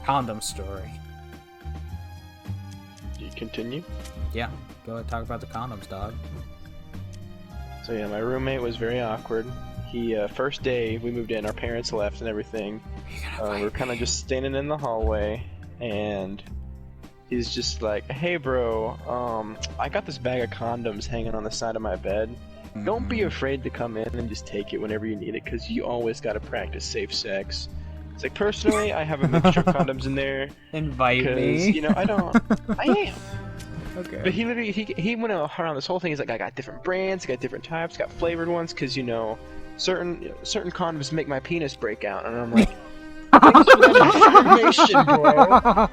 condom story. Do you continue? Yeah, go ahead, talk about the condoms, dog. So yeah, my roommate was very awkward. He first day we moved in, our parents left and everything. We were kind of just standing in the hallway, and he's just like, "Hey, bro, I got this bag of condoms hanging on the side of my bed. Don't be afraid to come in and just take it whenever you need it, because you always got to practice safe sex." It's like, personally, I have a mixture of condoms in there. Invite Because, me. you know, I don't. I am. Okay. But he literally, he went hard on this whole thing. He's like, I got different brands, I got different types, got flavored ones, because, you know, certain condoms make my penis break out. And I'm like, thanks for that information, bro.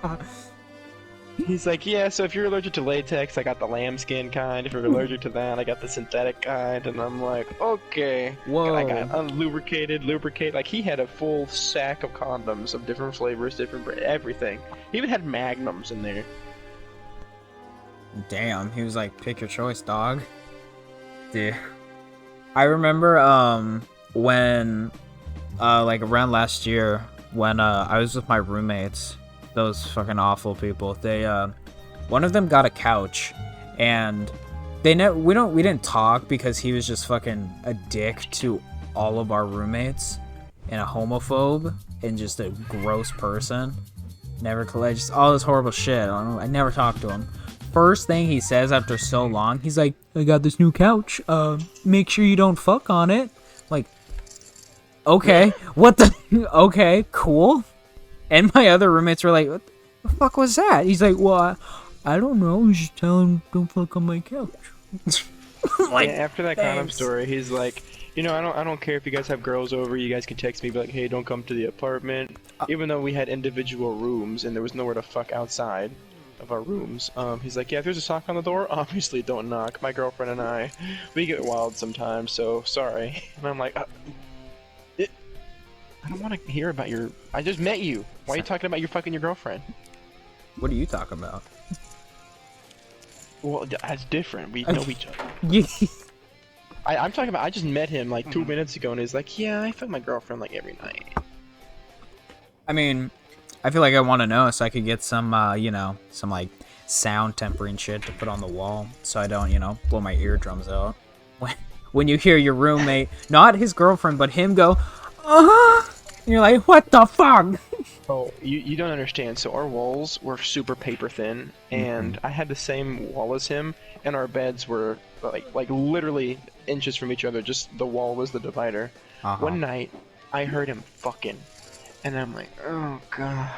He's like, yeah, so if you're allergic to latex, I got the lambskin kind. If you're allergic to that, I got the synthetic kind. And I'm like, okay. Whoa. I got unlubricated, lubricated. Like, he had a full sack of condoms of different flavors, different everything. He even had magnums in there. Damn, he was like, pick your choice, dog. Dude. I remember, when, like, around last year, when, I was with my roommates, those fucking awful people, they, one of them got a couch, and we didn't talk because he was just fucking a dick to all of our roommates, and a homophobe, and just a gross person. Just all this horrible shit. I never talked to him. First thing he says after so long, he's like, I got this new couch, make sure you don't fuck on it. Like, okay, what the, okay, cool. And my other roommates were like, what the fuck was that? He's like, well, I don't know, you just tell him don't fuck on my couch. Like, yeah, after that condom thanks. story, he's like, you know, I don't care if you guys have girls over, you guys can text me, be like, hey, don't come to the apartment. Even though we had individual rooms and there was nowhere to fuck outside of our rooms, he's like, yeah, if there's a sock on the door, obviously don't knock. My girlfriend and I, we get wild sometimes, so sorry. And I'm like, I don't want to hear about your, I just met you. Why are you talking about your fucking your girlfriend? What are you talking about? Well, that's different. We know each other. I'm talking about, I just met him like 2 minutes ago and he's like, yeah, I fuck my girlfriend like every night. I mean, I feel like I want to know so I could get some, you know, some like sound tempering shit to put on the wall so I don't, you know, blow my eardrums out. When you hear your roommate, not his girlfriend, but him go, and you're like, what the fuck? Oh, you don't understand. So our walls were super paper thin, and I had the same wall as him, and our beds were like literally inches from each other. Just the wall was the divider. One night, I heard him fucking, and I'm like, oh god.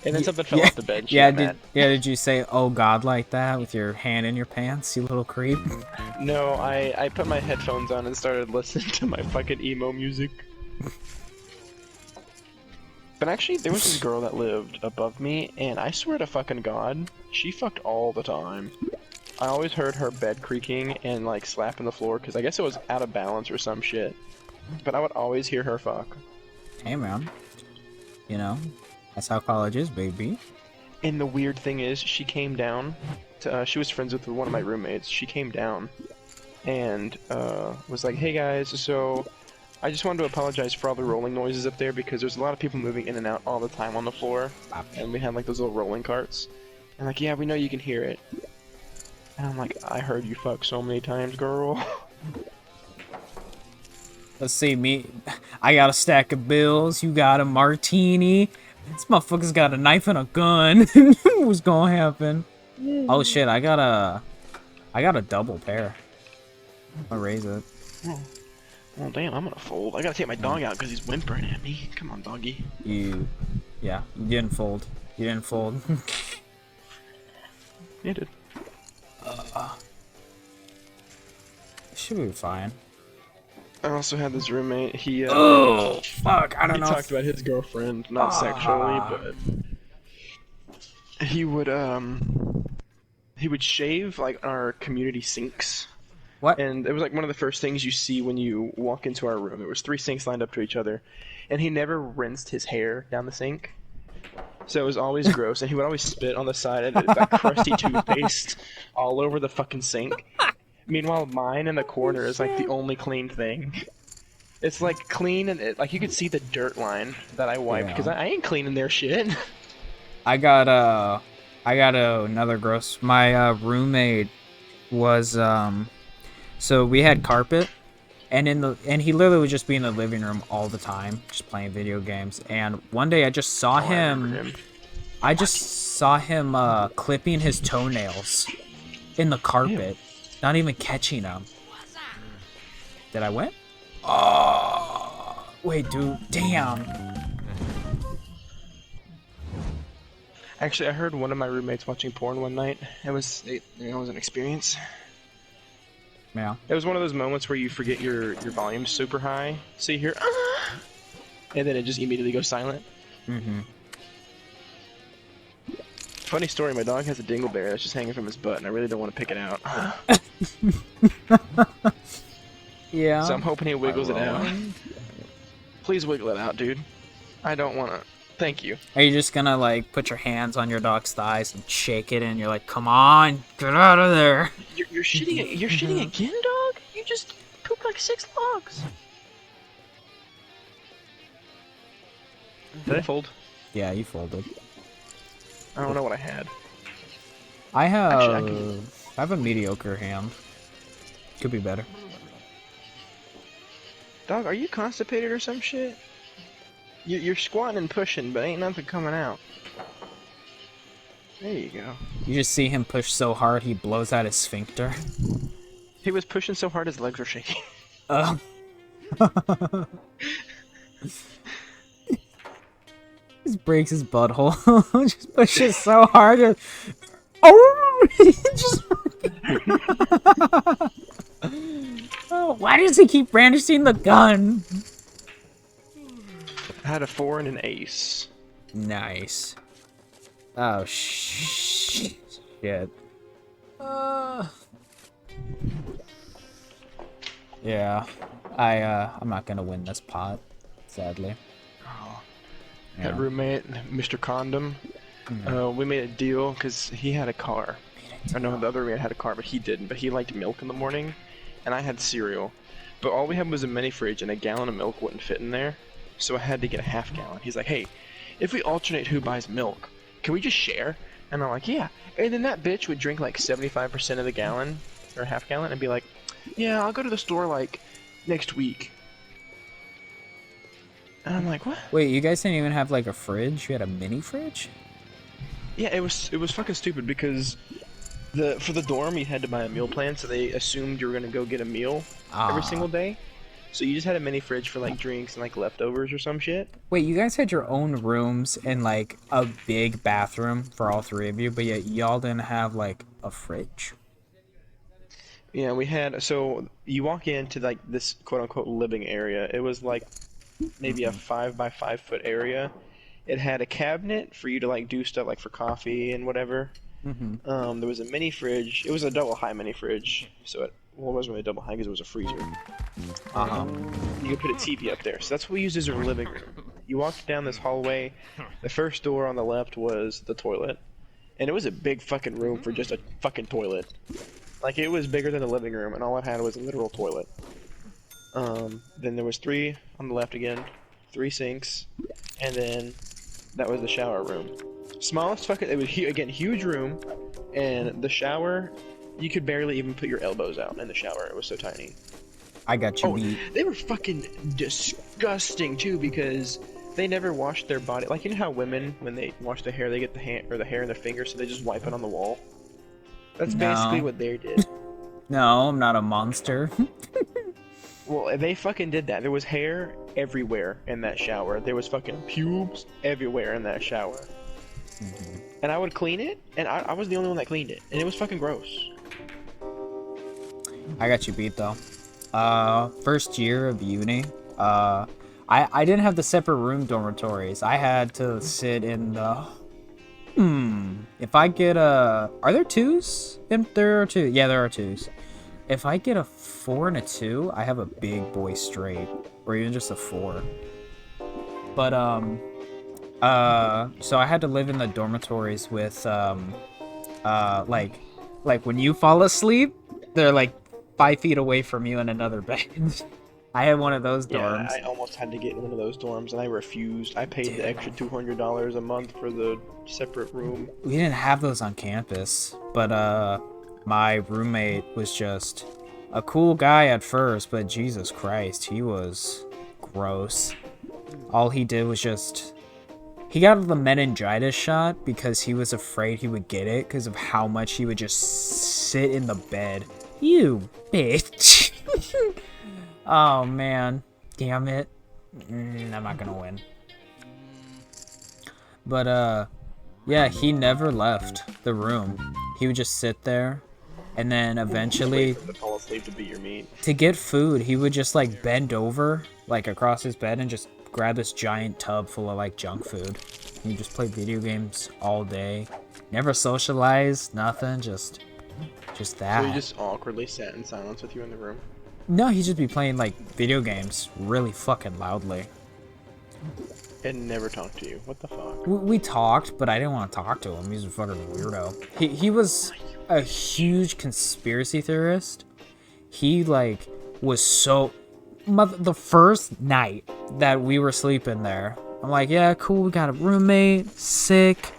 And then something fell off the bed. Did you say oh god like that with your hand in your pants, you little creep? No, I put my headphones on and started listening to my fucking emo music. But actually, there was this girl that lived above me, and I swear to fucking god, she fucked all the time. I always heard her bed creaking and like slapping the floor, because I guess it was out of balance or some shit. But I would always hear her fuck. Hey man, you know, that's how college is, baby. And the weird thing is, she came down, she was friends with one of my roommates, she came down, and was like, hey guys, so I just wanted to apologize for all the rolling noises up there because there's a lot of people moving in and out all the time on the floor, and we had like those little rolling carts. And like, yeah, we know you can hear it. And I'm like, I heard you fuck so many times, girl. Let's see, I got a stack of bills, you got a martini. This motherfucker's got a knife and a gun. What's gonna happen? Oh shit, I got a double pair. I'll raise it. Oh damn, I'm gonna fold. I gotta take my dog out because he's whimpering at me. Come on, doggy. You didn't fold. You didn't fold. Yeah, dude. Should be fine. I also had this roommate, he oh, fuck, I don't know. He talked about his girlfriend, not sexually, but he would shave like our community sinks. What? And it was like one of the first things you see when you walk into our room. There was 3 sinks lined up to each other, and he never rinsed his hair down the sink. So it was always gross, and he would always spit on the side of it, that crusty toothpaste all over the fucking sink. Meanwhile, mine in the corner is like the only clean thing. It's like clean and like you could see the dirt line that I wiped because I ain't cleaning their shit. I got another gross. My roommate was so we had carpet, and he literally would just be in the living room all the time, just playing video games. And one day I just saw him. I just saw him clipping his toenails in the carpet, not even catching them. Did I win? Oh, wait, dude, damn. Actually, I heard one of my roommates watching porn one night. It was an experience. Yeah. It was one of those moments where you forget your volume's super high, so you hear, ah! And then it just immediately goes silent. Mm-hmm. Funny story, my dog has a dingleberry that's just hanging from his butt, and I really don't want to pick it out. Yeah. So I'm hoping he wiggles it out. Please wiggle it out, dude. I don't want to. Thank you. Are you just gonna like put your hands on your dog's thighs and shake it, and you're like, "Come on, get out of there"? You're shitting. You're shitting again, dog? You just pooped like 6 logs. Did I fold? Yeah, you folded. I don't know what I had. I have. Actually, I have a mediocre hand. Could be better. Dog, are you constipated or some shit? You're squatting and pushing, but ain't nothing coming out. There you go. You just see him push so hard he blows out his sphincter. He was pushing so hard his legs were shaking. Just breaks his butthole. Just pushes so hard. Oh! Just. Oh, why does he keep brandishing the gun? I had a 4 and an ace. Nice. Oh shit. Yeah. I'm not gonna win this pot, sadly. Oh. Yeah. That roommate, Mr. Condom, we made a deal because he had a car. I know the other roommate had a car, but he didn't. But he liked milk in the morning, and I had cereal. But all we had was a mini fridge, and a gallon of milk wouldn't fit in there, so I had to get a half gallon. He's like, "Hey, if we alternate who buys milk, can we just share?" And I'm like, "Yeah." And then that bitch would drink like 75% of the gallon or half gallon, and be like, "Yeah, I'll go to the store like next week." And I'm like, "What?" Wait, you guys didn't even have like a fridge? You had a mini fridge? Yeah, it was fucking stupid because for the dorm you had to buy a meal plan, so they assumed you were gonna go get a meal every single day. So you just had a mini fridge for like drinks and like leftovers or some shit. Wait, you guys had your own rooms and like a big bathroom for all three of you, but yet y'all didn't have like a fridge? Yeah, we had. So you walk into like this quote unquote living area. It was like maybe a 5 by 5 foot area. It had a cabinet for you to like do stuff like for coffee and whatever. Mm-hmm. There was a mini fridge. It was a double high mini fridge, so it wasn't really double high because it was a freezer. You could put a TV up there, so that's what we used as our living room. You walked down this hallway. The first door on the left was the toilet, and it was a big fucking room for just a fucking toilet. Like it was bigger than the living room, and all it had was a literal toilet. Then there was 3 on the left again, 3 sinks, and then that was the shower room. Smallest fucking, it was again huge room, and the shower, you could barely even put your elbows out in the shower. It was so tiny. I got you. Oh, they were fucking disgusting too because they never washed their body. Like you know how women, when they wash their hair, they get the hair in their fingers, so they just wipe it on the wall. That's basically what they did. No, I'm not a monster. Well, they fucking did that. There was hair everywhere in that shower. There was fucking pubes everywhere in that shower. And I would clean it, and I was the only one that cleaned it, and it was fucking gross. I got you beat though. First year of uni, I didn't have the separate room dormitories. I had to sit in the. If I get a, are there 2s? There are 2. Yeah, there are 2s. If I get a 4 and a 2, I have a big boy straight, or even just a 4. But so I had to live in the dormitories with like when you fall asleep, they're like 5 feet away from you in another bed. I had one of those Yeah, dorms. I almost had to get one of those dorms, and I refused. I paid the extra $200 a month for the separate room. We didn't have those on campus, but my roommate was just a cool guy at first, but Jesus Christ, he was gross. All he did was just... He got the meningitis shot because he was afraid he would get it because of how much he would just sit in the bed. You bitch. Oh, man. Damn it. I'm not gonna win. But, yeah, he never left the room. He would just sit there, and then eventually... To fall asleep to beat your meat. To get food, he would just, like, bend over, like, across his bed and just grab this giant tub full of, like, junk food. And he just played video games all day. Never socialized, nothing, just that. So he just awkwardly sat in silence with you in the room? No, he'd just be playing, like, video games really fucking loudly. And never talked to you. What the fuck? We talked, but I didn't want to talk to him. He's a fucking weirdo. He was a huge conspiracy theorist. He, like, was so... The first night that we were sleeping there, I'm like, yeah, cool, we got a roommate, sick,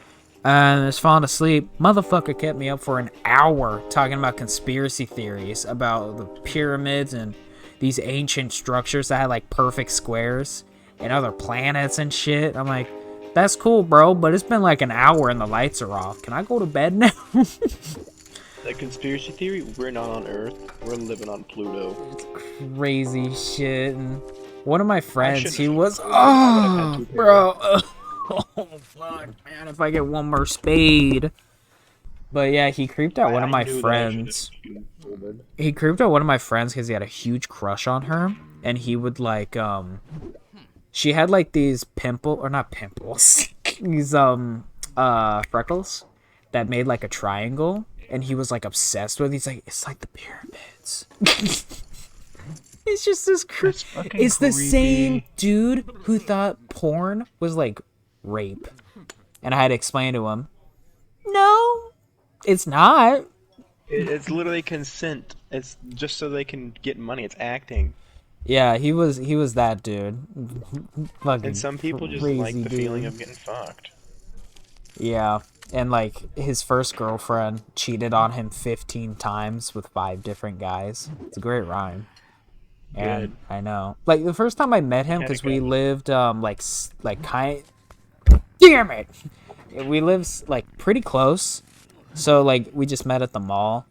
and just falling asleep. Motherfucker kept me up for an hour talking about conspiracy theories about the pyramids and these ancient structures that had, like, perfect squares and other planets and shit. I'm like, that's cool, bro, but it's been like an hour and the lights are off. Can I go to bed now? That conspiracy theory, we're not on Earth, we're living on Pluto. It's crazy shit. And one of my friends, he should've- was... I Oh, would've had bro. Oh, fuck, man, if I get one more spade. But yeah, he creeped out one of my knew that I friends. should've folded. He creeped out one of my friends because he had a huge crush on her. And he would, like, she had, like, these not pimples. These, freckles that made, like, a triangle. And he was, like, obsessed with it. He's like, it's like the pyramids. It's just this it's the same dude who thought porn was, like, rape. And I had to explain to him, no, it's not. It's literally consent. It's just so they can get money. It's acting. Yeah, he was that dude. Fucking And some people just crazy like the dude. feeling of getting fucked. Yeah, and, like, his first girlfriend cheated on him 15 times with 5 different guys. It's a great rhyme. And Good. I know. Like, the first time I met him, because we good. lived, kind... Damn it! We lived, like, pretty close. So, like, we just met at the mall.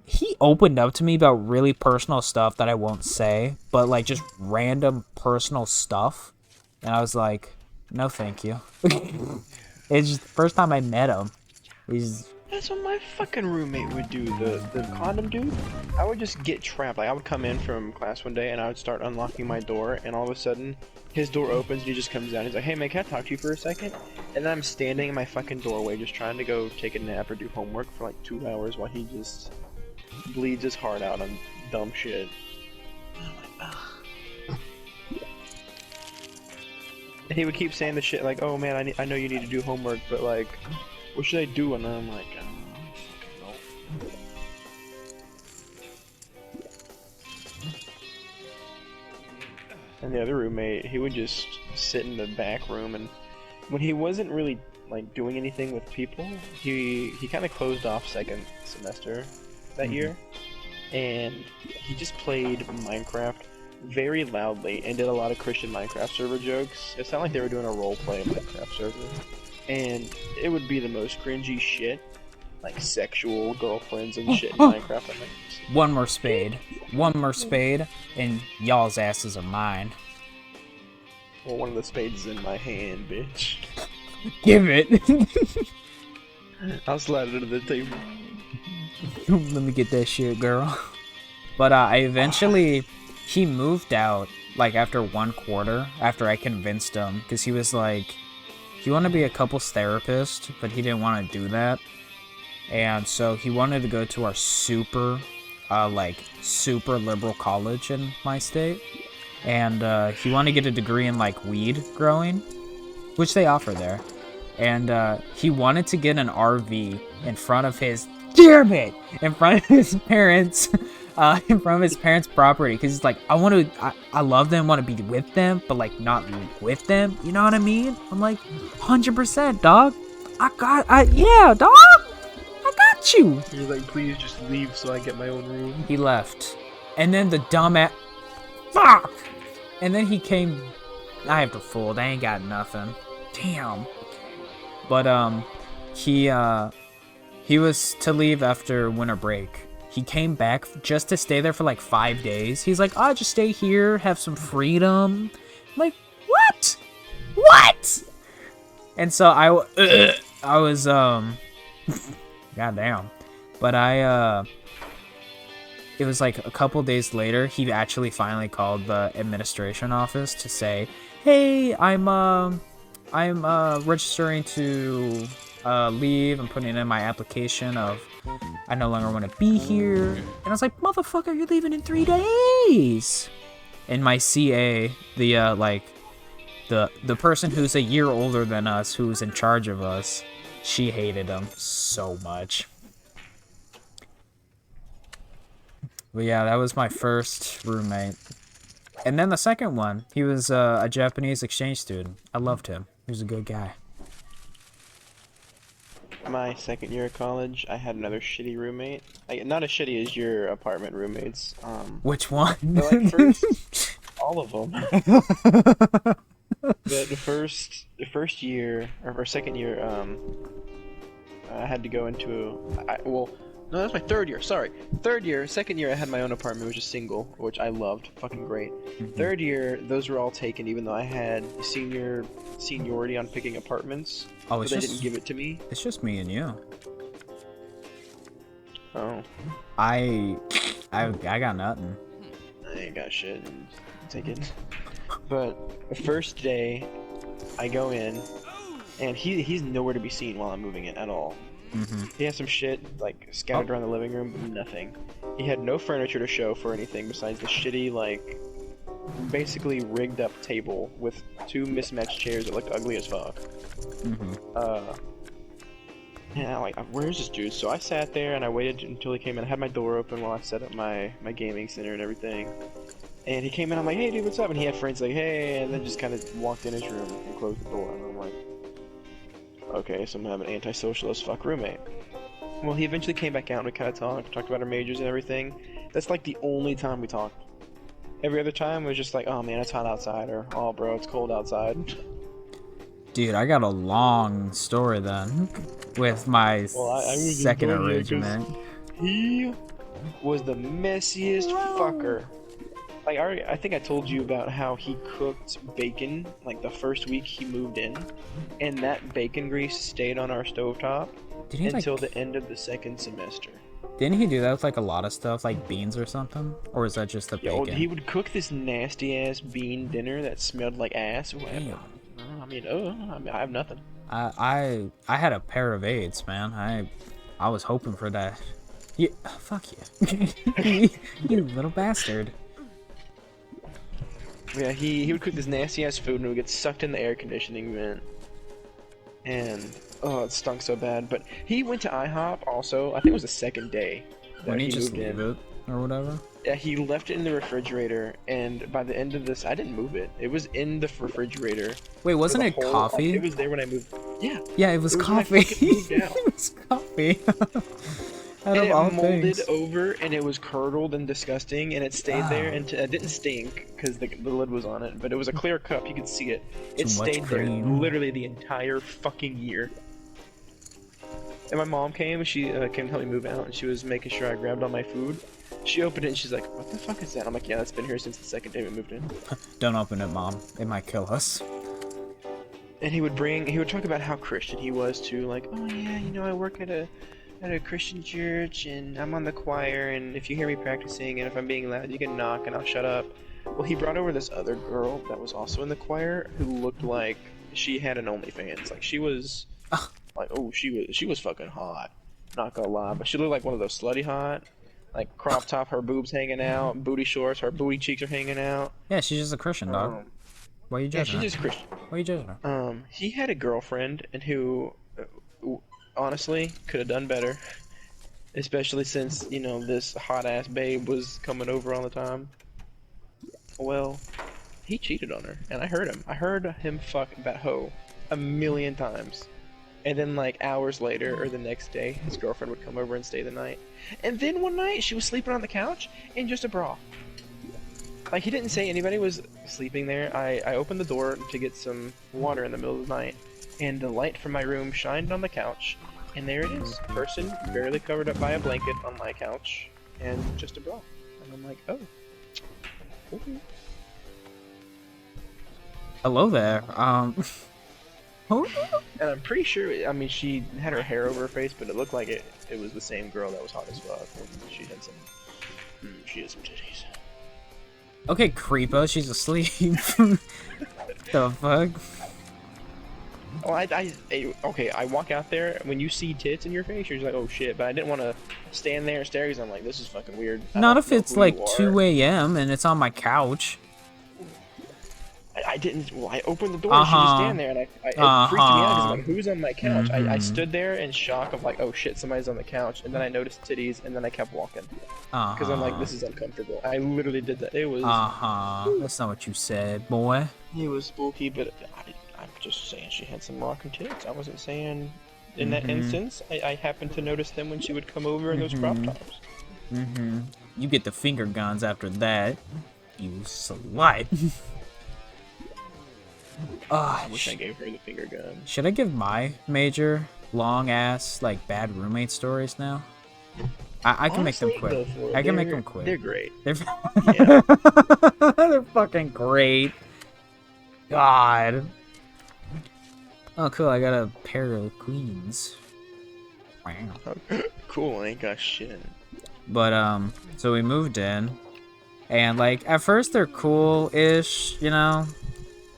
He opened up to me about really personal stuff that I won't say, but, like, just random personal stuff. And I was like, no thank you. It's just the first time I met him. That's what my fucking roommate would do. The condom dude. I would just get trapped. Like, I would come in from class one day and I would start unlocking my door, and all of a sudden his door opens and he just comes down. He's like, hey man, can I talk to you for a second? And then I'm standing in my fucking doorway just trying to go take a nap or do homework for like 2 hours while he just bleeds his heart out on dumb shit. And he would keep saying the shit like, oh man, I know you need to do homework, but like, what should I do? And I'm like, I don't know. And the other roommate, he would just sit in the back room, and when he wasn't really like doing anything with people, he kind of closed off second semester that year, and he just played Minecraft very loudly and did a lot of Christian Minecraft server jokes. It sounded like they were doing a roleplay Minecraft server, and it would be the most cringy shit, like sexual girlfriends and shit in Minecraft. I'm like, One more spade, and y'all's asses are mine. well, one of the spades is in my hand, bitch. Give it. I'll slide it under the table. Let me get that shit, girl. But I eventually, he moved out, like, after 1 quarter, after I convinced him, because he was like, he wanted to be a couples therapist, but he didn't want to do that. And so he wanted to go to our super liberal college in my state. And he wanted to get a degree in, like, weed growing, which they offer there. And he wanted to get an RV in front of his, damn it, in front of his parents' from his parents' property because he's like, I love them, want to be with them, but like not with them. You know what I mean? I'm like, 100%, dog. Yeah, dog. I got you. He's like, please just leave so I get my own room. He left, and then the dumbass, fuck. And then he came. I have the fool. They ain't got nothing. Damn. But he was to leave after winter break. He came back just to stay there for like 5 days. He's like, I'll just stay here, have some freedom. I'm like, what? What? And so I was goddamn. But it was like a couple days later, he actually finally called the administration office to say, hey, I'm registering to leave. I'm putting in my application of I no longer want to be here. And I was like, motherfucker, you're leaving in 3 days. And my CA, the person who's a year older than us, who's in charge of us, she hated him so much. But yeah, that was my first roommate. And then the second one, he was a Japanese exchange student. I loved him. He was a good guy. My second year of college, I had another shitty roommate. Not as shitty as your apartment roommates. Which one? But like first, all of them. The first year or second year, I had to go into no, that's my third year. Sorry, third year. Second year, I had my own apartment, which is single, which I loved, fucking great. Third year, those were all taken, even though I had seniority on picking apartments. Oh, but they didn't give it to me. It's just me and you. Oh. I got nothing. I ain't got shit. Take it. But the first day, I go in, and he's nowhere to be seen while I'm moving in at all. He has some shit like scattered around the living room, but nothing. He had no furniture to show for anything besides the shitty, like, basically rigged up table with 2 mismatched chairs that looked ugly as fuck. Yeah, like, where's this dude? So I sat there and I waited until he came in. I had my door open while I set up my gaming center and everything. And he came in, I'm like, hey dude, what's up? And he had friends like, hey, and then just kind of walked in his room and closed the door. And I'm like, okay, so I'm gonna have an anti-socialist fuck roommate. Well, he eventually came back out and we kind of talked about our majors and everything. That's like the only time we talked. Every other time it was just like, oh man, it's hot outside, or oh bro, it's cold outside. Dude, I got a long story then with my second arrangement. He was the messiest fucker. Like, I think I told you about how he cooked bacon, like, the first week he moved in, and that bacon grease stayed on our stovetop until the end of the second semester. Didn't he do that with, like, a lot of stuff, like beans or something? Or is that just the bacon? He would cook this nasty-ass bean dinner that smelled like ass. Damn. I have nothing. I had a pair of AIDS, man. I was hoping for that. Yeah, fuck you. You little bastard. Yeah, he would cook this nasty ass food and it would get sucked in the air conditioning vent. And it stunk so bad. But he went to IHOP also. I think it was the second day that When he just moved in. leave it or whatever. Yeah, he left it in the refrigerator, and by the end of this, I didn't move it. It was in the refrigerator. Wait, wasn't it coffee? It was there when I moved. Yeah. Yeah, it was coffee. It was coffee. And it molded over, and it was curdled and disgusting, and it stayed there, and it didn't stink because the lid was on it, but it was a clear cup, you could see it. It stayed there literally the entire fucking year. And my mom came, she came to help me move out, and she was making sure I grabbed all my food. She opened it, and she's like, what the fuck is that? I'm like, yeah, that's been here since the second day we moved in. Don't open it, Mom. It might kill us. And he would talk about how Christian he was, too, like, oh yeah, you know, I work at a Christian church, and I'm on the choir, and if you hear me practicing, and if I'm being loud, you can knock, and I'll shut up. Well, he brought over this other girl that was also in the choir, who looked like she had an OnlyFans. Like, she was, like, oh, she was fucking hot. Not gonna lie, but she looked like one of those slutty hot. Like, crop top, her boobs hanging out, booty shorts, her booty cheeks are hanging out. Yeah, she's just a Christian, dog. Why are you judging her? Yeah, she's just Christian. Why are you judging her? He had a girlfriend, and who... honestly, could have done better. especially since this hot ass babe was coming over all the time. Well, he cheated on her, and I heard him. I heard him fuck that hoe a million times. And then, like, hours later, or the next day, his girlfriend would come over and stay the night. And then one night, she was sleeping on the couch in just a bra. Like, he didn't say anybody was sleeping there. I opened the door to get some water in the middle of the night, and the light from my room shined on the couch, and there it is. Person barely covered up by a blanket on my couch, and just a bra. And I'm like, oh. Okay. Hello there. Oh. And I'm pretty sure, I mean, she had her hair over her face, but it looked like it was the same girl that was hot as fuck. She had some, she had some titties. Okay, creepo, she's asleep. The fuck? Oh, okay, I walk out there, when you see tits in your face, you're just like, oh shit, but I didn't want to stand there and stare because I'm like, this is fucking weird. Not if it's like 2 a.m. and it's on my couch. I didn't. Well, I opened the door and she just stand there, and it freaked me out because I'm like, who's on my couch? I stood there in shock of like, oh shit, somebody's on the couch, and then I noticed titties, and then I kept walking because I'm like, this is uncomfortable. I literally did that. It was. That's not what you said, boy. It was spooky, but I'm just saying she had some rockin' tits. I wasn't saying. In that instance, I happened to notice them when she would come over in those crop tops. You get the finger guns after that, you slut. I wish I gave her the finger gun. Should I give my major, long-ass, like, bad roommate stories now? I can make them quick. I can make them quick. They're great. They're, Yeah. they're fucking great. God. Oh, cool. I got a pair of queens. Wow. Cool, I ain't got shit. But, so we moved in. And, like, at first they're cool-ish, you know?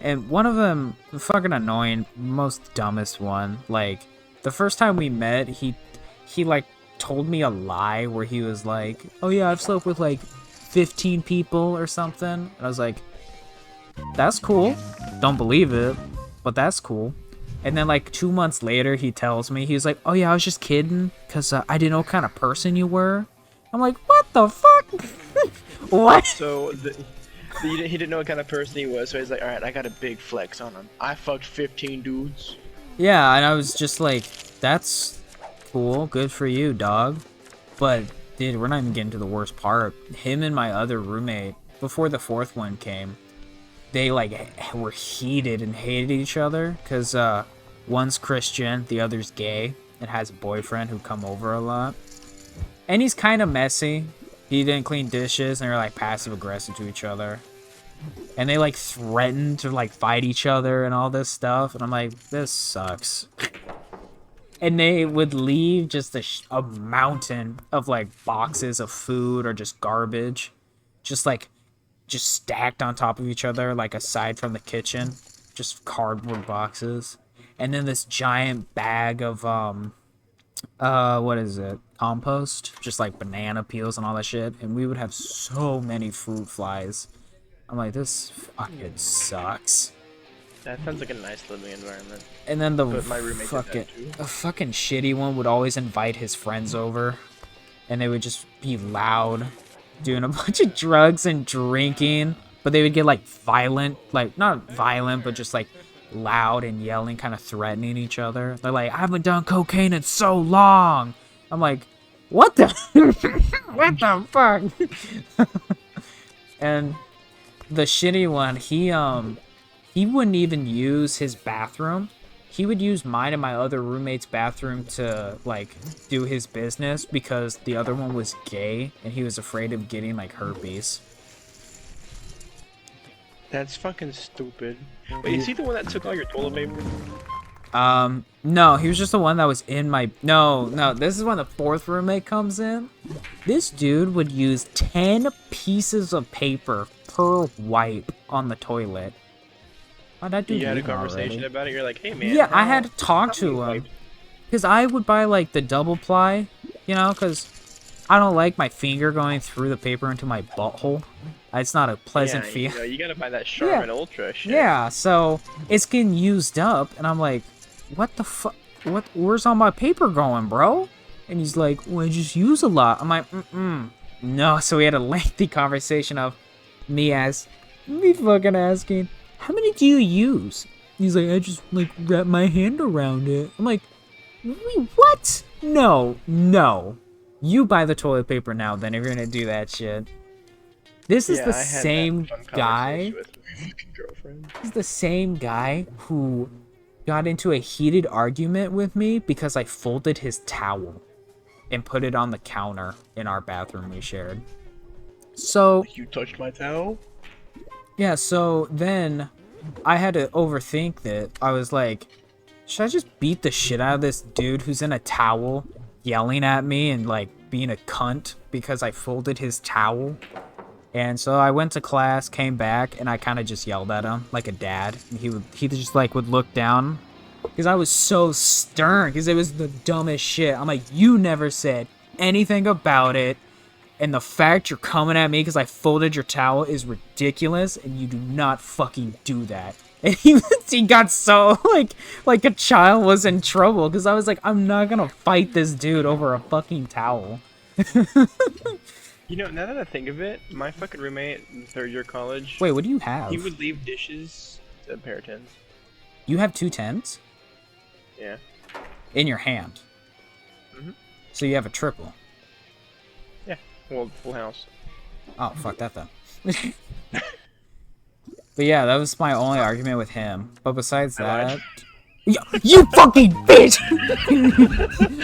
And one of them, fucking annoying, most dumbest one. Like, the first time we met, he like, told me a lie where he was like, oh yeah, I've slept with, like, 15 people or something. And I was like, that's cool. Don't believe it, but that's cool. And then, like, 2 months later, he tells me, he's like, oh yeah, I was just kidding, because I didn't know what kind of person you were. I'm like, what the fuck? What? So, he didn't know what kind of person he was, so he's like, alright, I got a big flex on him. I fucked 15 dudes. Yeah, and I was just like, that's cool, good for you, dog. But, dude, we're not even getting to the worst part. Him and my other roommate, before the fourth one came, they, like, were heated and hated each other, because, one's Christian, the other's gay, and has a boyfriend who come over a lot. And he's kind of messy. He didn't clean dishes, and they're, like, passive-aggressive to each other. And they, like, threaten to, like, fight each other and all this stuff. And I'm like, this sucks. And they would leave just a mountain of, like, boxes of food or just garbage. Just stacked on top of each other, like, aside from the kitchen. Just cardboard boxes. And then this giant bag of, what is it? Compost, just like banana peels and all that shit, and we would have so many fruit flies. I'm like, this fucking sucks. That sounds like a nice living environment. And then the But my roommate did that too. fucking shitty one would always invite his friends over, and they would just be loud, doing a bunch of drugs and drinking, but they would get like violent, like not violent, but just like loud and yelling, kind of threatening each other. They're like, I haven't done cocaine in so long. I'm like, what the what the fuck? And the shitty one, he wouldn't even use his bathroom. He would use mine and my other roommate's bathroom to like do his business because the other one was gay and he was afraid of getting like herpes. That's fucking stupid. Wait, is he the one that took all your toilet paper? No, he was just the one that was in my... No, this is when the fourth roommate comes in. This dude would use 10 pieces of paper per wipe on the toilet. Why'd that dude You had a leave conversation already? about it? You're like, hey man. Yeah, I had to talk to him. Because I would buy, like, the double ply, you know, because I don't like my finger going through the paper into my butthole. It's not a pleasant feel. You gotta buy that Charmin Ultra shit. Yeah, so it's getting used up, and I'm like, what the fuck? Where's all my paper going, bro? And he's like, well, I just use a lot. I'm like, no. So we had a lengthy conversation of me fucking asking, how many do you use? He's like, I just like wrap my hand around it. I'm like, wait, what? No. You buy the toilet paper now, then, if you're gonna do that shit. This is the same guy. With my fucking girlfriend. This is the same guy who got into a heated argument with me because I folded his towel and put it on the counter in our bathroom we shared. So You touched my towel? yeah, so then I had to overthink that. I was like, should I just beat the shit out of this dude who's in a towel yelling at me and like being a cunt because I folded his towel? And so I went to class, came back, and I kind of just yelled at him like a dad. And he just like would look down because I was so stern because it was the dumbest shit. I'm like, you never said anything about it, and the fact you're coming at me because I folded your towel is ridiculous, and you do not fucking do that. And he got so like a child was in trouble because I was like, I'm not gonna fight this dude over a fucking towel. You know, now that I think of it, my fucking roommate in third year college. Wait, what do you have? He would leave dishes to a pair of tens. You have 2 10s? Yeah. In your hand. Mhm. So you have a triple. Yeah. Well, full house. Oh, fuck that then. But yeah, that was my only argument with him. But besides that... You fucking bitch!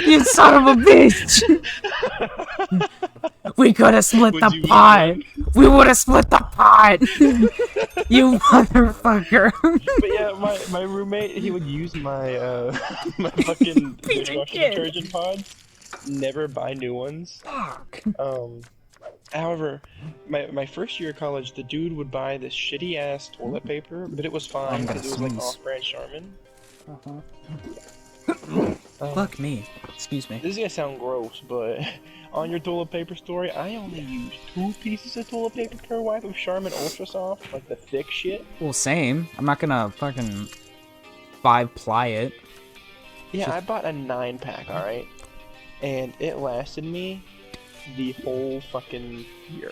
You son of a bitch! We could have split the pot! We would have split the pot! You motherfucker! But yeah, my roommate, he would use my my fucking dishwasher detergent pods. Never buy new ones. Fuck. However, my first year of college, the dude would buy this shitty ass toilet paper, but it was fine because it was like off-brand Charmin. Fuck me. Excuse me. This is gonna sound gross, but on your toilet paper story, I only use 2 pieces of toilet paper per wipe of Charmin Ultra Soft, like the thick shit. Well, same. I'm not gonna fucking 5-ply it. Yeah, I bought a 9-pack, alright? And it lasted me the whole fucking year.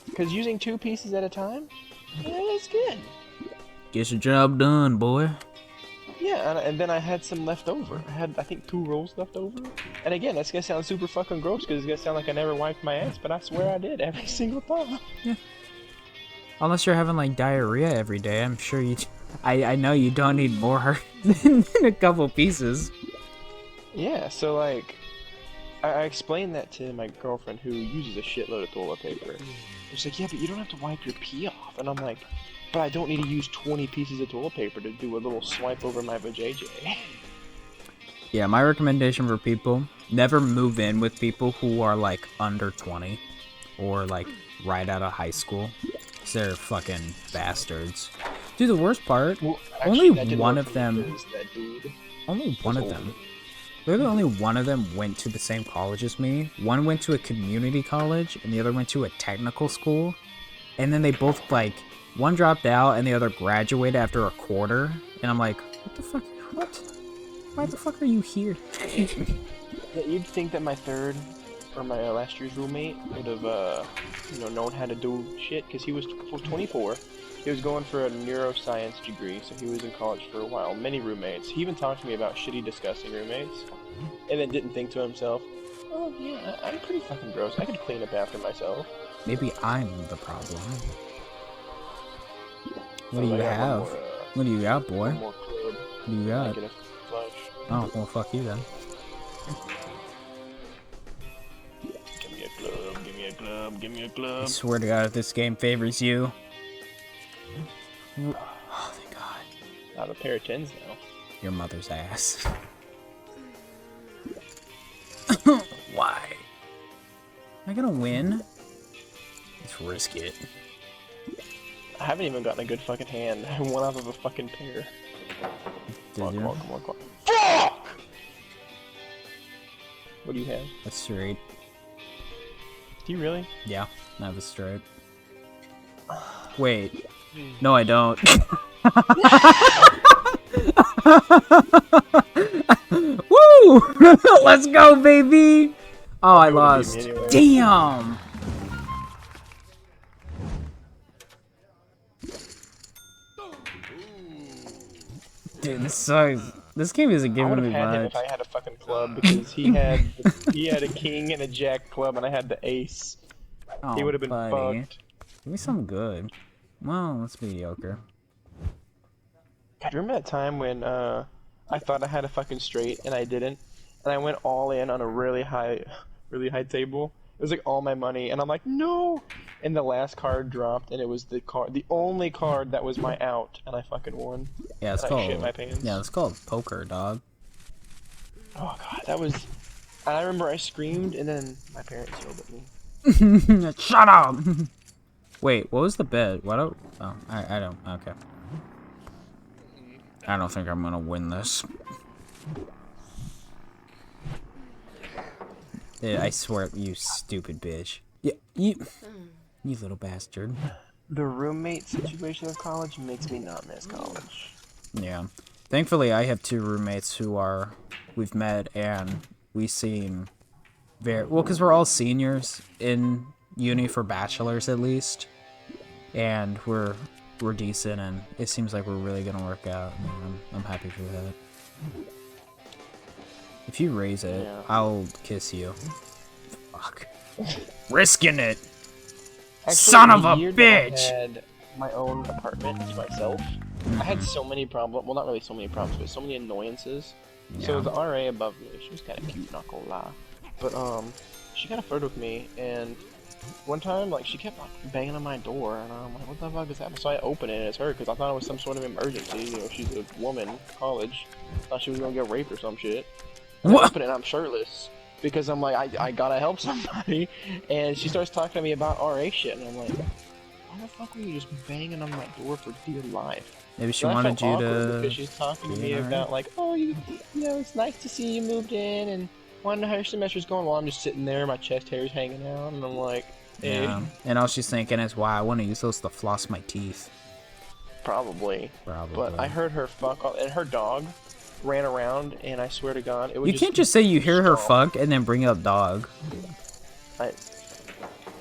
Because using 2 pieces at a time, yeah, that's good. Get your job done, boy. Yeah, and then I had some left over. I had, I think, 2 rolls left over. And again, that's gonna sound super fucking gross because it's gonna sound like I never wiped my ass, but I swear I did every single time. Yeah. Unless you're having like diarrhea every day, I'm sure you. I know you don't need more than a couple pieces. Yeah, so like, I explained that to my girlfriend who uses a shitload of toilet paper. She's like, yeah, but you don't have to wipe your pee off. And I'm like, but I don't need to use 20 pieces of toilet paper to do a little swipe over my vajayjay. Yeah, my recommendation for people, never move in with people who are like under 20 or like right out of high school. 'Cause they're fucking bastards. Dude, the worst part, Well, actually, only one of them, only one of them, literally only one of them went to the same college as me. One went to a community college and the other went to a technical school. And then they both like, one dropped out and the other graduated after a quarter. And I'm like, what the fuck? What? Why the fuck are you here? Yeah, you'd think that my third, or my last year's roommate would have, you know, known how to do shit, because he was 24. He was going for a neuroscience degree, so he was in college for a while. Many roommates. He even talked to me about shitty, disgusting roommates, and then didn't think to himself, oh yeah, I'm pretty fucking gross. I could clean up after myself. Maybe I'm the problem. What So do you I got have? one more, What do you got, boy? one more club. What do you got? Negative flush. Oh, well, fuck you then. Give me a club, give me a club, give me a I club. swear to God, if this game favors you. Oh, thank God. I have a pair of 10s now. Your mother's ass. Why? Am I gonna win? Let's risk it. I haven't even gotten a good fucking hand. I won off of a fucking pair. Did you? Come on, come on, come on. Fuck! What do you have? That's straight. Do you really? Yeah, I have a straight. Wait. No, I don't. go, baby! Oh, I You would've beat lost. me anyway. Damn! Dude, this sucks. This game isn't I would giving have me had him much. if I had a fucking club because he had a king and a jack club and I had the ace. Oh, He would have been buddy. fucked. Give me something good. Well, that's mediocre. God, remember that time when I thought I had a fucking straight and I didn't, and I went all in on a really high table. It was like all my money, and I'm like, no! And the last card dropped, and it was the only card that was my out, and I fucking won. Yeah, it's And called. I shit my pants. Yeah, it's called poker, dog. Oh god, that was. And I remember I screamed, and then my parents yelled at me. Shut up! Wait, what was the bid? What? Oh, I don't. Okay. I don't think I'm gonna win this. Yeah, I swear, you stupid bitch. Yeah, you little bastard. The roommate situation of college makes me not miss college. Yeah. Thankfully, I have two roommates we've met and we seem very well because we're all seniors in uni for bachelors at least, and we're decent and it seems like we're really gonna work out. And I'm happy for that. If you raise it, Yeah. I'll kiss you. Fuck. Risking it. Actually, Son of the a year bitch! that I had my own apartment to myself. I had so many problems. Well, not really so many problems, but so many annoyances. So Yeah. the RA above me, she was kind of cute, not gonna lie. But she kind of flirted with me, and one time, like, she kept like banging on my door, and I'm like, what the fuck is happening? So I open it, and it's her, because I thought it was some sort of emergency. You know, she's a woman, college. Thought she was gonna get raped or some shit. And I What? open it, and I'm shirtless. Because I'm like, I gotta help somebody. And she starts talking to me about RA shit, and I'm like, why the fuck were you just banging on my door for dear life? Maybe she Then I wanted felt you awkward to. because she's talking to be me in RA? about like, oh, you know, it's nice to see you moved in, and wanting to know how your semester's going. While I'm just sitting there, my chest hair's hanging out, and I'm like, hey, Yeah. And all she's thinking is, wow, I want to use those to floss my teeth. probably. Probably. But I heard her fuck off, and her dog ran around, and I swear to God, it would You can't just say you hear her fuck and then bring up dog.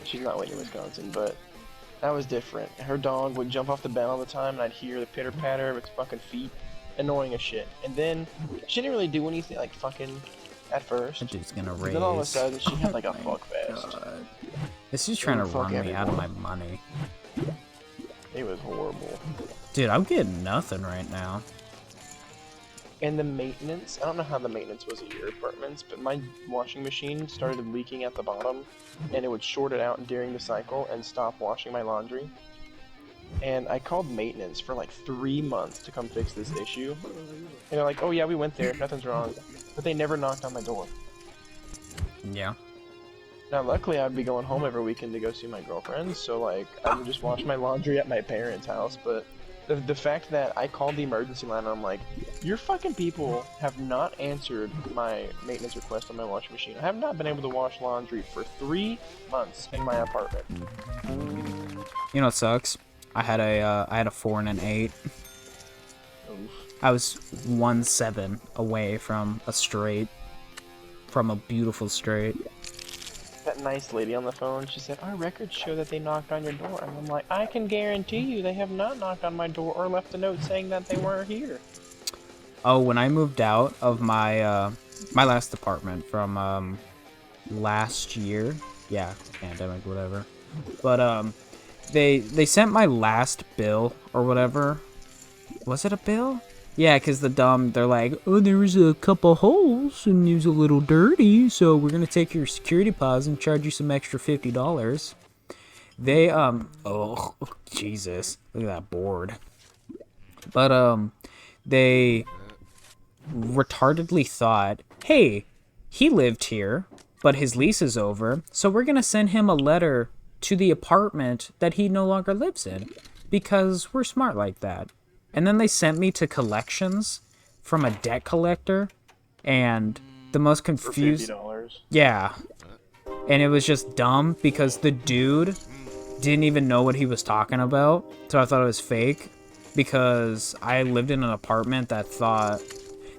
She's not Whitney, Wisconsin, but that was different. Her dog would jump off the bed all the time, and I'd hear the pitter patter of its fucking feet, annoying as shit. And then she didn't really do anything like fucking at first. That dude's gonna But raise. then all of a sudden, she had like a Oh my fuck fest. God. This is trying to Fuck run me out of my everyone. money. It was horrible. Dude, I'm getting nothing right now. And the maintenance, I don't know how the maintenance was at your apartments, but my washing machine started leaking at the bottom, and it would short it out during the cycle and stop washing my laundry. And I called maintenance for like 3 months to come fix this issue. And they're like, oh yeah, we went there, nothing's wrong. But they never knocked on my door. Yeah. Now luckily I'd be going home every weekend to go see my girlfriends, so like, I would just wash my laundry at my parents' house, but the fact that I called the emergency line and I'm like, your fucking people have not answered my maintenance request on my washing machine. I have not been able to wash laundry for 3 months in my apartment. You know what sucks? I had a 4 and an 8. Oof. I was 1-7 away from a straight. From a beautiful straight. That nice lady on the phone, she said, our records show that they knocked on your door. And I'm like, I can guarantee you they have not knocked on my door or left a note saying that they weren't here. Oh, when I moved out of my my last apartment from last year, yeah, pandemic, whatever. But they sent my last bill or whatever. Was it a bill? Yeah, because they're like, oh, there was a couple holes and it was a little dirty, so we're gonna take your security deposit and charge you some extra $50. They oh Jesus, look at that board. But they retardedly thought, hey, he lived here, but his lease is over, so we're gonna send him a letter to the apartment that he no longer lives in, because we're smart like that. And then they sent me to collections from a debt collector, and the most For confused... $50. Yeah. And it was just dumb because the dude didn't even know what he was talking about, so I thought it was fake, because I lived in an apartment that thought...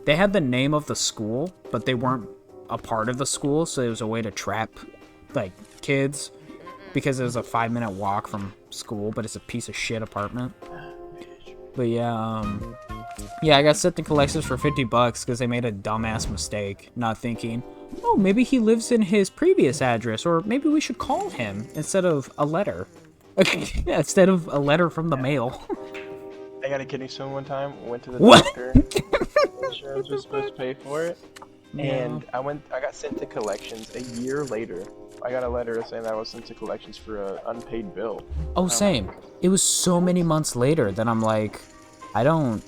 They had the name of the school, but they weren't a part of the school, so it was a way to trap like kids because it was a 5-minute walk from school, but it's a piece of shit apartment. But yeah, yeah, I got sent to collections for $50 because they made a dumbass mistake, not thinking, oh, maybe he lives in his previous address, or maybe we should call him instead of a letter. Instead of a letter from the mail. I got a kidney stone one time. Went to the What? doctor. Insurance was supposed to pay for it, and I got sent to collections a year later. I got a letter saying that I was sent to collections for an unpaid bill. Oh, same. It was so many months later that I'm like, I don't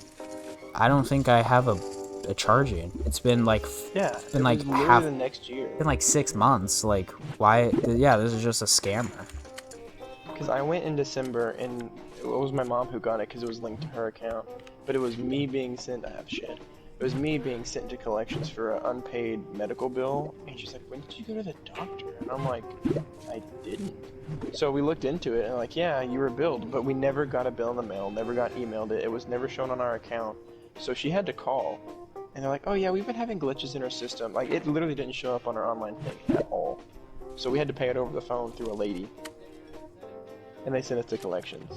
think I have a charging. It's been like, Yeah, it's been it like was literally half, the next year. been like 6 months. Like, why? Yeah, this is just a scammer. Because I went in December, and it was my mom who got it because it was linked to her account. But it was me being sent. It was me being sent to collections for an unpaid medical bill, and she's like, "When did you go to the doctor?" And I'm like, "I didn't." So we looked into it, and like, yeah, you were billed, but we never got a bill in the mail, never got emailed it. It was never shown on our account. So she had to call, and they're like, "Oh yeah, we've been having glitches in our system. Like, it literally didn't show up on our online thing at all." So we had to pay it over the phone through a lady, and they sent us to collections.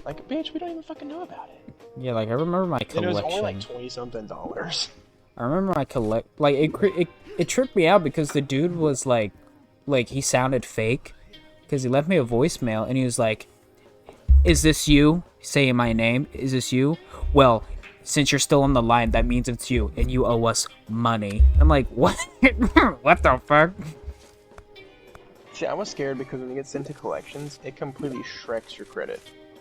Like, bitch, we don't even fucking know about it. Yeah, like I remember my And collection. it was only like $20-something. I remember my like it tripped me out because the dude was like he sounded fake because he left me a voicemail and he was like, "Is this you? Saying my name? Is this you? Well, since you're still on the line, that means it's you and you owe us money." I'm like, what? What the fuck? See, I was scared because when you get sent to collections, it completely shreks your credit.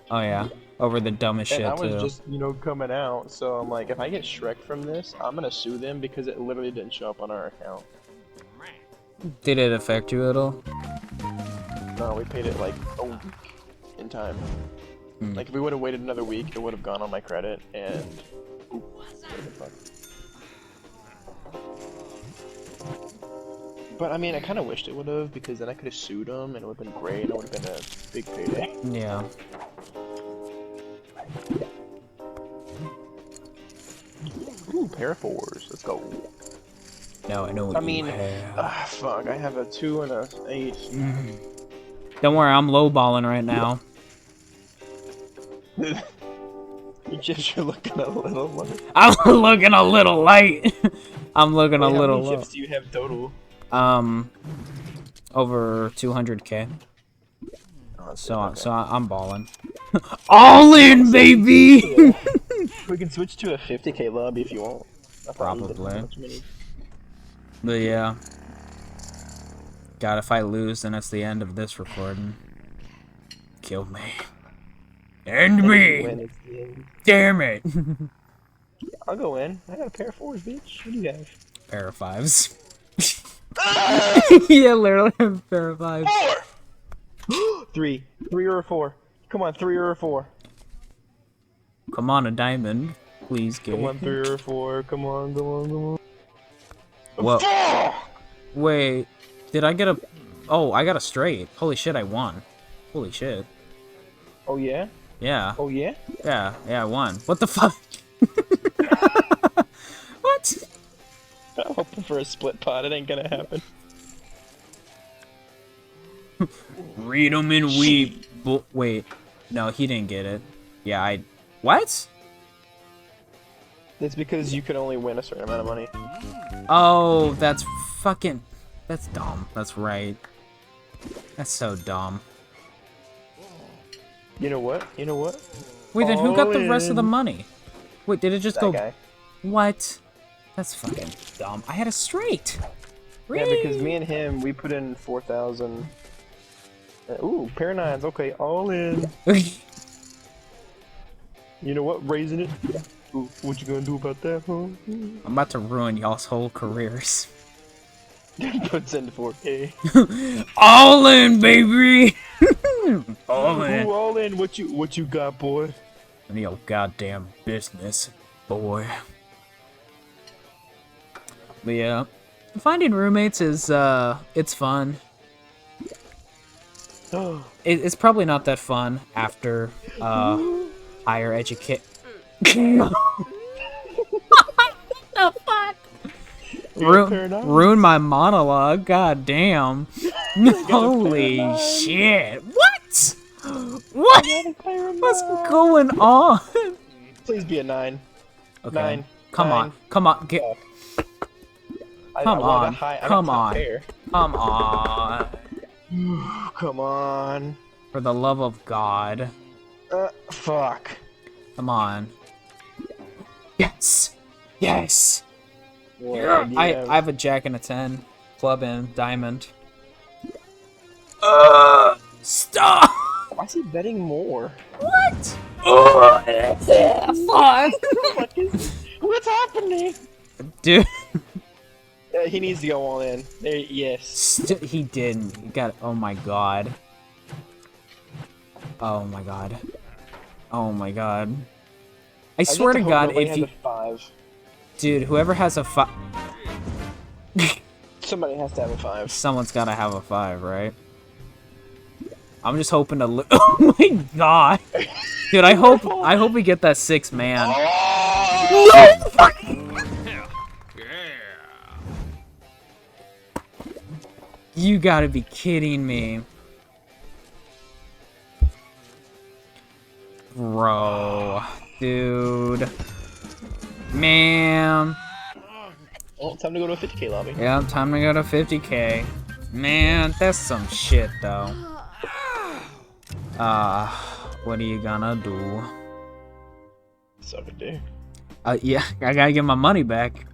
Oh yeah, over the dumbest And shit I was too. just, coming out, so I'm like, if I get Shrek from this, I'm gonna sue them because it literally didn't show up on our account. Did it affect you at all? No, we paid it like a week in time. Like, if we would have waited another week, it would have gone on my credit, and... Oop, what the fuck? But, I mean, I kind of wished it would have, because then I could have sued them, and it would have been great, and it would have been a big payday. Yeah. Ooh, Parafours, let's go. No, I know what I you mean, have. fuck, I have a 2 and a 8. Don't worry, I'm lowballing right now. You're looking a little low. I'm looking a little light. I'm looking a little How many low. chips do you have total? Over 200k. Oh, So okay. I'm balling. All in, baby. We can switch to a 50k lobby if you want. I thought you didn't Probably. have much money. But yeah. God, if I lose, then it's the end of this recording. Kill me. End When me. it's the end. Damn it. I'll go in. I got a pair of 4s, bitch. What do you have? Pair of 5s. Yeah, literally a pair of 5s. 4! 3. 3 or a 4. Come on, 3 or a 4. Come on, a diamond. Please give Come on, 3 or a 4. Come on, come on, come on. Whoa. 4! Wait, did I get a... Oh, I got a straight. Holy shit, I won. Holy shit. Oh yeah? Yeah. Oh yeah? Yeah, I won. What the fuck? What? I'm hoping for a split pot. It ain't gonna happen. Read 'em and weep. Wait. No, he didn't get it. Yeah, What? It's because you can only win a certain amount of money. Oh, that's fucking... That's dumb. That's right. That's so dumb. You know what? You know what? Wait, then who got the All rest of the in. money? Wait, did it just That go... guy. What? That's fucking dumb. I had a straight. Yeah, because me and him, we put in 4,000. Ooh, pair of 9s. Okay, all in. You know what? Raising it. Ooh, what you gonna do about that, huh? I'm about to ruin y'all's whole careers. Puts in 4K. All in, baby! All in. Ooh, all in. What you got, boy? None of your goddamn business, boy. But yeah, finding roommates is, it's fun. It's probably not that fun after, higher education. The fuck? Ruin my monologue. God damn. Holy shit. What? What? What's going on? Please be a 9. Okay. 9. Come 9. on. Come on. Get. Come on. Come on. Come on. Come on. For the love of God. Fuck. Come on. Yes. Yes. Yeah. I have a jack and a 10. Club and diamond. Stop! Why is he betting more? What? Oh, fuck! What's happening? Dude. He needs to go all in. Yes. He didn't. He got. Oh my god. Oh my god. Oh my god. I swear to God, if you. 5. Dude, whoever has a 5. Somebody has to have a 5. Someone's gotta have a 5, right? I'm just hoping to. Oh my god, dude! I hope we get that 6 man. Oh! No! You gotta be kidding me, bro, dude, man. Well, time to go to a 50k lobby. Yeah, time to go to 50k. Man, that's some shit, though. What are you gonna do? Suck it, dude. Yeah, I gotta get my money back.